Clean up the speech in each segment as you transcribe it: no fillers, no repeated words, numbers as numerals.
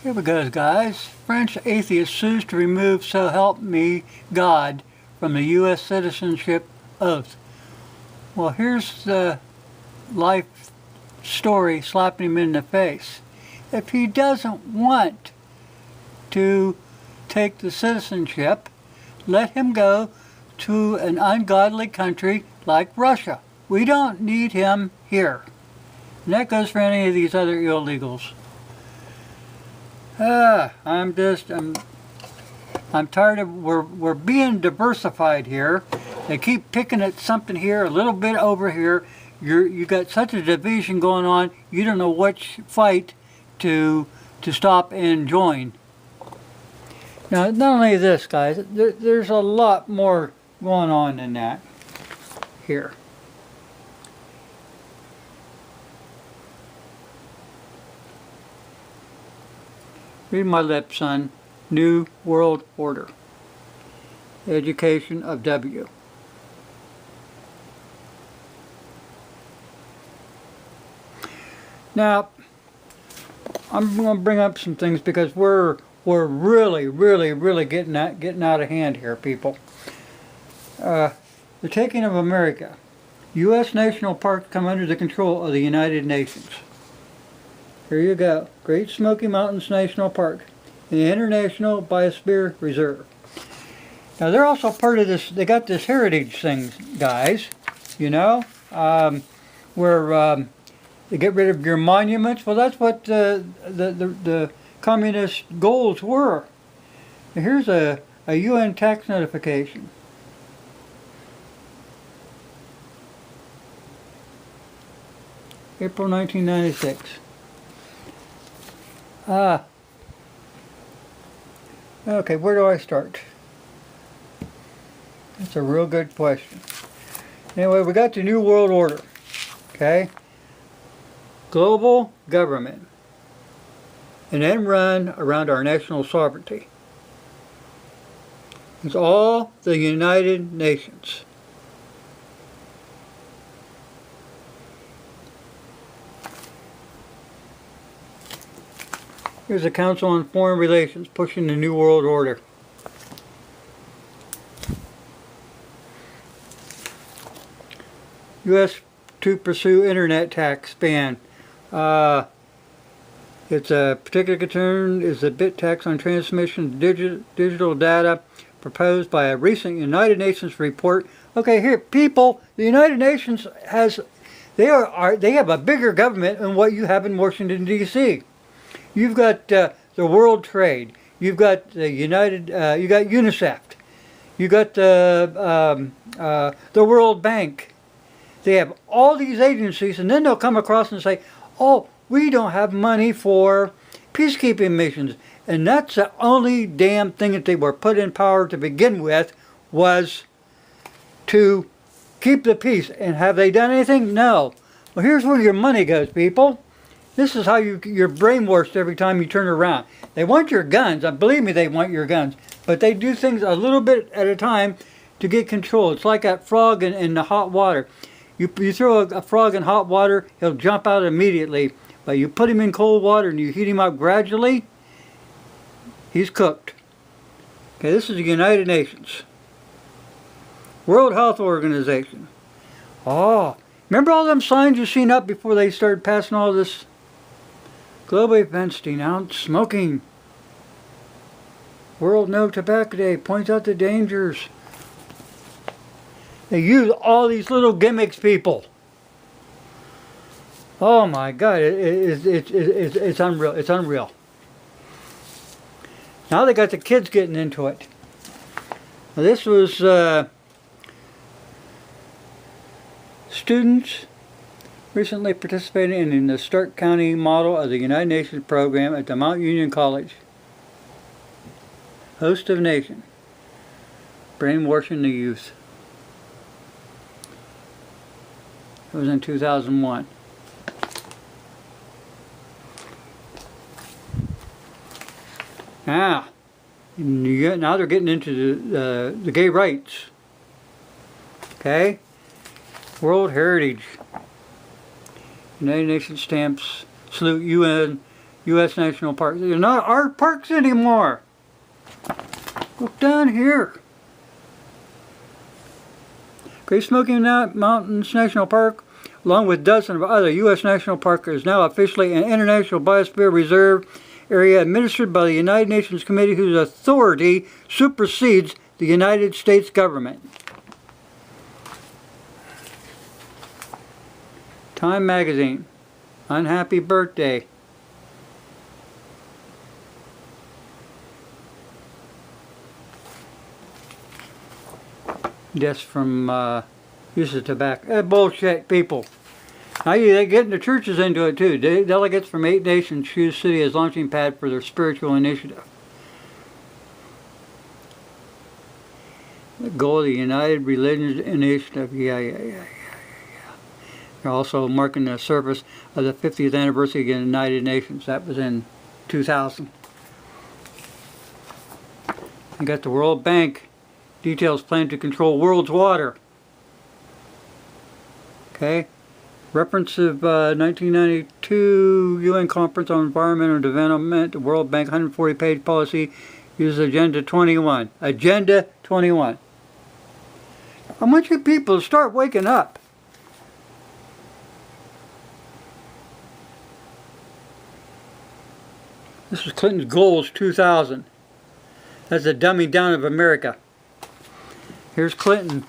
Here we go, guys. French atheist sues to remove "So Help Me God" from the U.S. citizenship oath. Well, here's the life story slapping him in the face. If he doesn't want to take the citizenship, let him go to an ungodly country like Russia. We don't need him here. And that goes for any of these other illegals. I'm tired of, we're being diversified here. They keep picking at something here, a little bit over here. You got such a division going on, you don't know which fight to stop and join. Now, not only this, guys, there's a lot more going on than that here. Read my lips, son. New World Order. Education of W. Now, I'm going to bring up some things because we're really getting out of hand here, people. The taking of America. U.S. national parks come under the control of the United Nations. Here you go. Great Smoky Mountains National Park, the International Biosphere Reserve. Now they're also part of this. They got this heritage thing, guys. You know, where they get rid of your monuments. Well, that's what the communist goals were. Now, here's a UN tax notification. April 1996. Okay, where do I start? That's a real good question. Anyway, we got the New World Order. Okay? Global government. And then run around our national sovereignty. It's all the United Nations. Here's the Council on Foreign Relations pushing the New World Order. U.S. to pursue internet tax ban. It's a particular concern is the bit tax on transmission of digital data proposed by a recent United Nations report. Okay, here, people, the United Nations they have a bigger government than what you have in Washington, D.C. You've got the World Trade. You've got the you got UNICEF. You got the World Bank. They have all these agencies, and then they'll come across and say, "Oh, we don't have money for peacekeeping missions," and that's the only damn thing that they were put in power to begin with, was to keep the peace. And have they done anything? No. Well, here's where your money goes, people. This is how you're brainwashed every time you turn around. They want your guns. Believe me, they want your guns. But they do things a little bit at a time to get control. It's like that frog in the hot water. You throw a frog in hot water, he'll jump out immediately. But you put him in cold water and you heat him up gradually, he's cooked. Okay, this is the United Nations. World Health Organization. Oh, remember all them signs you seen up before they started passing all this? Global events denounce smoking. World No Tobacco Day points out the dangers. They use all these little gimmicks, people. Oh my God, it's unreal. It's unreal. Now they got the kids getting into it. Now this was students recently participating in the Stark County model of the United Nations program at the Mount Union College. Host of nation. Brainwashing the youth. It was in 2001. Now they're getting into the gay rights. Okay? World Heritage. United Nations stamps salute U.S. national parks. They're not our parks anymore. Look down here. Great Smoky Mountains National Park, along with dozens of other U.S. national parks, is now officially an international biosphere reserve area administered by the United Nations Committee, whose authority supersedes the United States government. Time Magazine. Unhappy birthday. Deaths from use of tobacco. Bullshit, people. Now they're getting the churches into it too. Delegates from 8 nations choose city as launching pad for their spiritual initiative. The goal of the United Religions Initiative. Yeah. They're also marking the service of the 50th anniversary of the United Nations. That was in 2000. You got the World Bank. Details plan to control world's water. Okay. Reference of 1992 UN Conference on Environmental Development. The World Bank 140-page policy uses Agenda 21. Agenda 21. I want you people to start waking up. This was Clinton's goals 2000. That's the dumbing down of America. Here's Clinton.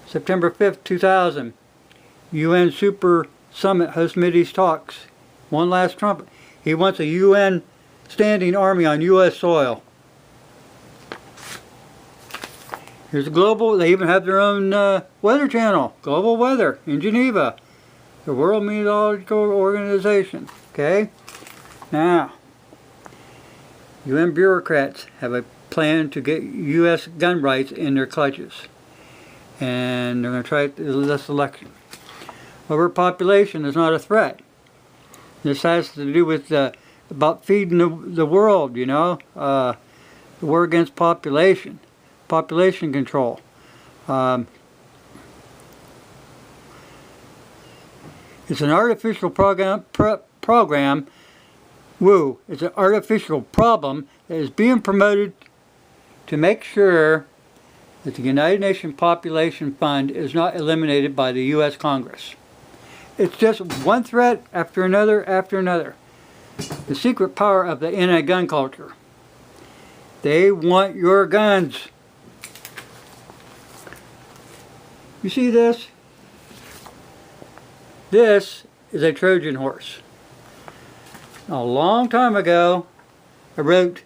September 5th, 2000. UN Super Summit hosts Mideast talks. One last trumpet. He wants a UN standing army on U.S. soil. Here's global. They even have their own weather channel. Global Weather in Geneva. The World Meteorological Organization. Okay? Now, UN bureaucrats have a plan to get U.S. gun rights in their clutches. And they're going to try it this election. Overpopulation is not a threat. This has to do with about feeding the world, you know. The war against population. Population control. It's an artificial program. It's an artificial problem that is being promoted to make sure that the United Nations Population Fund is not eliminated by the U.S. Congress. It's just one threat after another after another. The secret power of the anti-gun culture. They want your guns. You see this? This is a Trojan horse. A long time ago, I wrote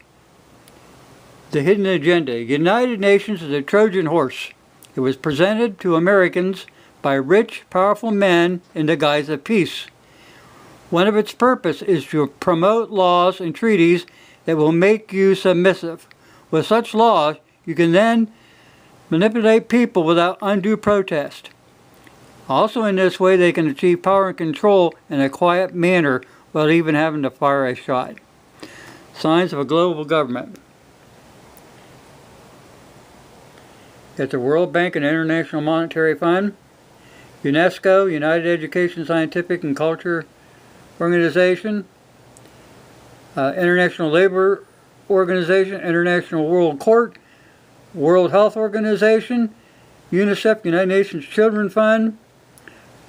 The Hidden Agenda. United Nations is a Trojan horse. It was presented to Americans by rich, powerful men in the guise of peace. One of its purposes is to promote laws and treaties that will make you submissive. With such laws, you can then manipulate people without undue protest. Also in this way, they can achieve power and control in a quiet manner without even having to fire a shot. Signs of a global government. At the World Bank and International Monetary Fund, UNESCO, United Education, Scientific and Culture Organization, International Labor Organization, International World Court, World Health Organization, UNICEF, United Nations Children Fund,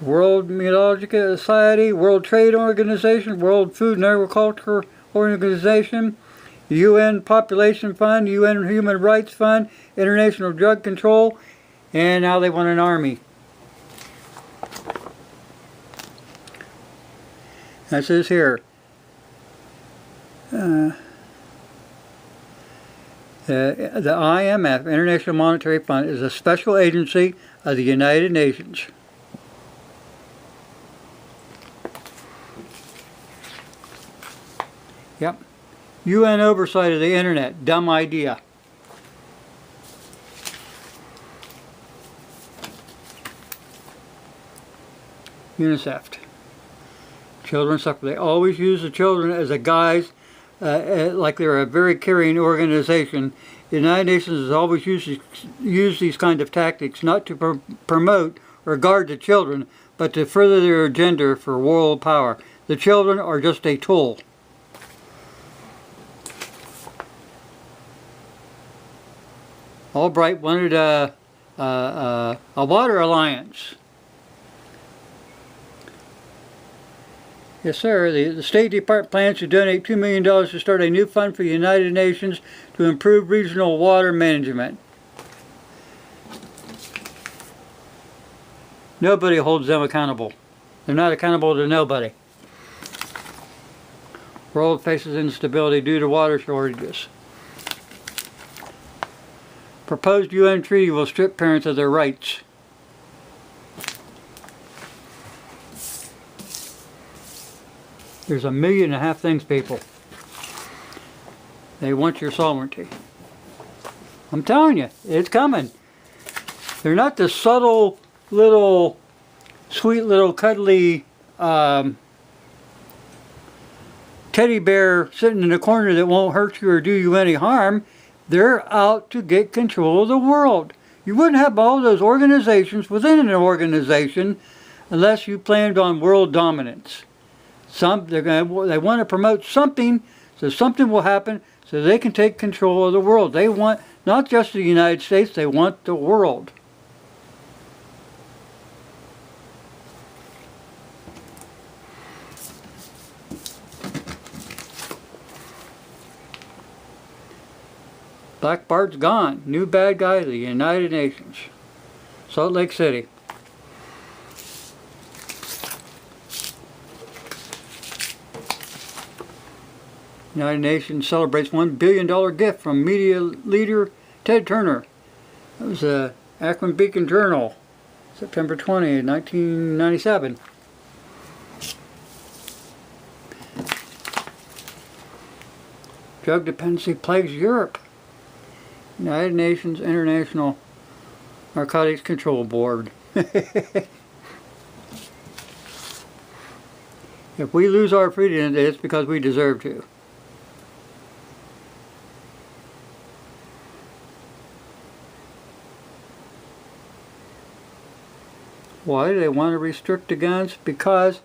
World Meteorological Society, World Trade Organization, World Food and Agriculture Organization, UN Population Fund, UN Human Rights Fund, International Drug Control, and now they want an army. That says here, the IMF, International Monetary Fund, is a special agency of the United Nations. Yep. UN oversight of the internet. Dumb idea. UNICEF. Children suffer. They always use the children as a guise, like they're a very caring organization. The United Nations has always used these kind of tactics not to promote or guard the children, but to further their agenda for world power. The children are just a tool. Albright wanted a water alliance. Yes, sir. The State Department plans to donate $2 million to start a new fund for the United Nations to improve regional water management. Nobody holds them accountable. They're not accountable to nobody. World faces instability due to water shortages. Proposed UN treaty will strip parents of their rights. There's 1.5 million things, people. They want your sovereignty. I'm telling you, it's coming. They're not the subtle little, sweet little cuddly teddy bear sitting in the corner that won't hurt you or do you any harm. They're out to get control of the world. You wouldn't have all those organizations within an organization unless you planned on world dominance. They want to promote something, so something will happen so they can take control of the world. They want not just the United States, they want the world. Black Bart's gone. New bad guy, the United Nations. Salt Lake City. United Nations celebrates $1 billion gift from media leader Ted Turner. That was the Akron Beacon Journal, September 20, 1997. Drug dependency plagues Europe. United Nations International Narcotics Control Board. If we lose our freedom, it's because we deserve to. Why do they want to restrict the guns? Because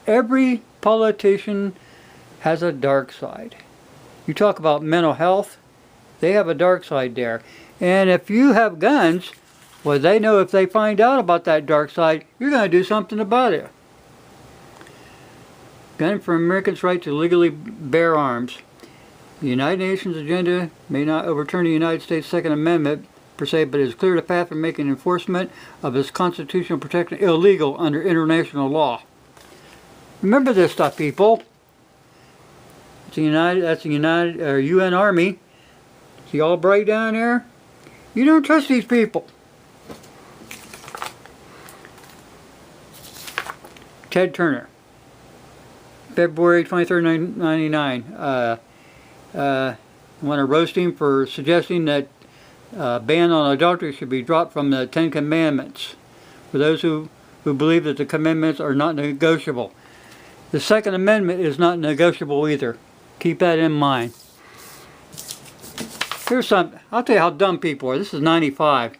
every politician has a dark side. You talk about mental health, they have a dark side there. And if you have guns, well, they know if they find out about that dark side, you're going to do something about it. Gun for Americans' right to legally bear arms. The United Nations agenda may not overturn the United States Second Amendment per se, but it is clear the path for making enforcement of its constitutional protection illegal under international law. Remember this stuff, people. That's the UN Army. See Albright down there? You don't trust these people. Ted Turner, February 23rd, 1999. Want to roast him for suggesting that ban on adultery should be dropped from the Ten Commandments for those who believe that the commandments are not negotiable. The Second Amendment is not negotiable either. Keep that in mind. Here's something. I'll tell you how dumb people are. This is 95.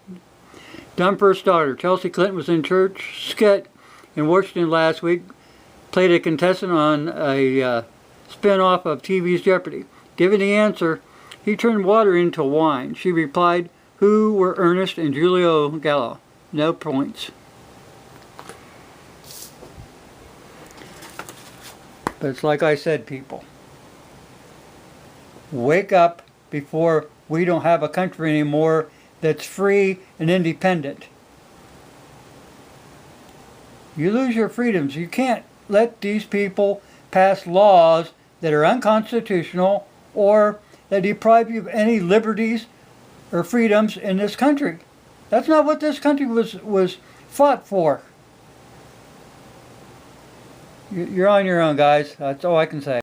Dumb first daughter. Chelsea Clinton was in church skit in Washington last week. Played a contestant on a spin-off of TV's Jeopardy. Given the answer, he turned water into wine. She replied, "Who were Ernest and Julio Gallo?" No points. But it's like I said, people. Wake up before we don't have a country anymore that's free and independent. You lose your freedoms. You can't let these people pass laws that are unconstitutional or that deprive you of any liberties or freedoms in this country. That's not what this country was fought for. You're on your own, guys. That's all I can say.